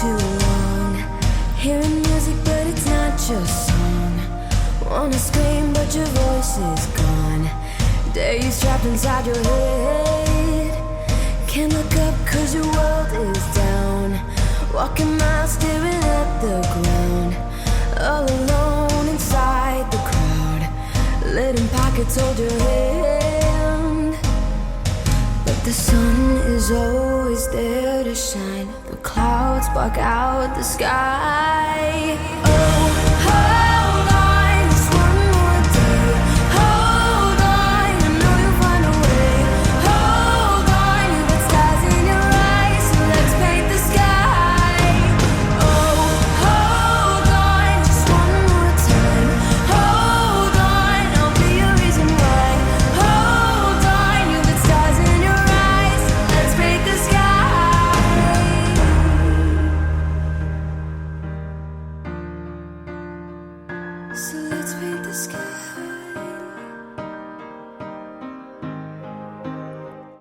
too long. Hearing music, but it's not your song. Wanna scream, but your voice is gone. Days trapped inside your head. Can't look up cause your world is down. Walking miles, staring at the ground. All alone inside the crowd. Letting pockets hold your hand. But the sun is always there to shine. The clouds block out the sky.